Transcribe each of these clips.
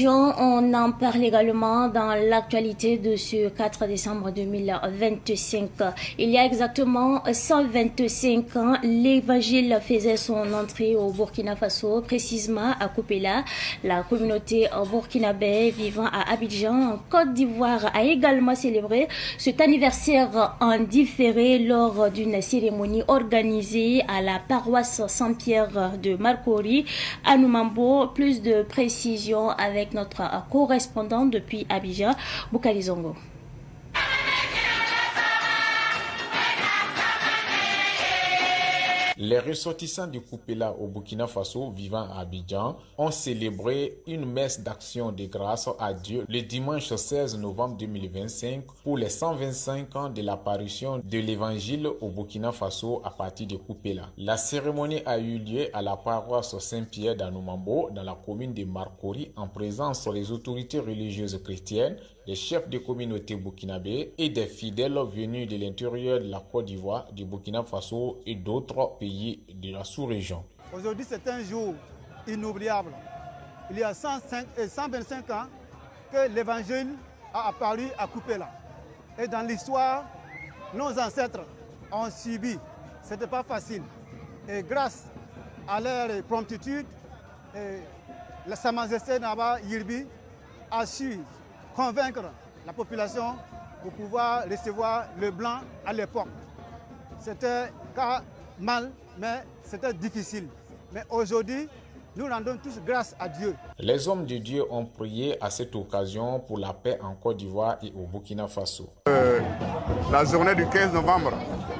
On en parle également dans l'actualité de ce 4 décembre 2025. Il y a exactement 125 ans, l'évangile faisait son entrée au Burkina Faso, précisément à Kopela. La communauté burkinabé vivant à Abidjan, en Côte d'Ivoire, a également célébré cet anniversaire en différé lors d'une cérémonie organisée à la paroisse Saint-Pierre de Marcory à Noumambo. Plus de précisions avec notre correspondant depuis Abidjan, Boukali Zongo. Les ressortissants du Kopela au Burkina Faso vivant à Abidjan ont célébré une messe d'action de grâce à Dieu le dimanche 16 novembre 2025 pour les 125 ans de l'apparition de l'évangile au Burkina Faso à partir de Kopela. La cérémonie a eu lieu à la paroisse Saint-Pierre d'Anoumambo dans la commune de Marcory en présence des autorités religieuses chrétiennes, des chefs de communauté burkinabé et des fidèles venus de l'intérieur de la Côte d'Ivoire, du Burkina Faso et d'autres pays de la sous-région. Aujourd'hui, c'est un jour inoubliable. Il y a 125 ans que l'évangile a apparu à Kopela. Et dans l'histoire, nos ancêtres ont subi. Ce n'était pas facile. Et grâce à leur promptitude, Sa Majesté Naba Yirbi a su convaincre la population pour pouvoir recevoir le blanc à l'époque. C'était mal, mais c'était difficile. Mais aujourd'hui, nous rendons tous grâce à Dieu. Les hommes de Dieu ont prié à cette occasion pour la paix en Côte d'Ivoire et au Burkina Faso. La journée du 15 novembre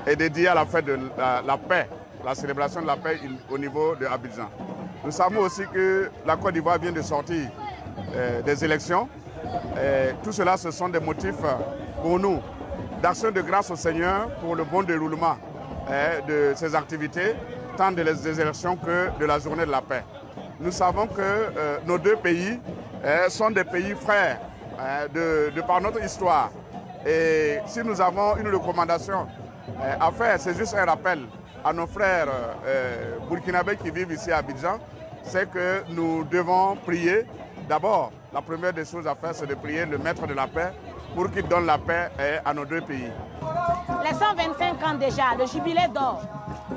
est dédiée à la fête de la paix, la célébration de la paix au niveau de Abidjan. Nous savons aussi que la Côte d'Ivoire vient de sortir des élections. Tout cela, ce sont des motifs pour nous d'action de grâce au Seigneur pour le bon déroulement de ces activités, tant des élections que de la journée de la paix. Nous savons que nos deux pays sont des pays frères de par notre histoire. Et si nous avons une recommandation à faire, c'est juste un rappel à nos frères burkinabés qui vivent ici à Abidjan, c'est que nous devons prier. D'abord, la première des choses à faire, c'est de prier le maître de la paix pour qu'il donne la paix à nos deux pays. Les 125 ans déjà, le jubilé d'or,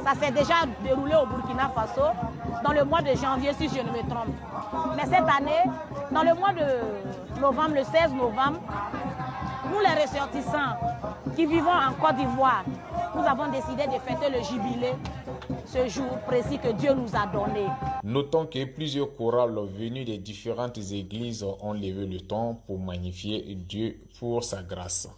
ça s'est déjà déroulé au Burkina Faso dans le mois de janvier, si je ne me trompe. Mais cette année, dans le mois de novembre, le 16 novembre, nous les ressortissants qui vivons en Côte d'Ivoire, nous avons décidé de fêter le jubilé, ce jour précis que Dieu nous a donné. Notons que plusieurs chorales venus des différentes églises ont levé le ton pour magnifier Dieu pour sa grâce.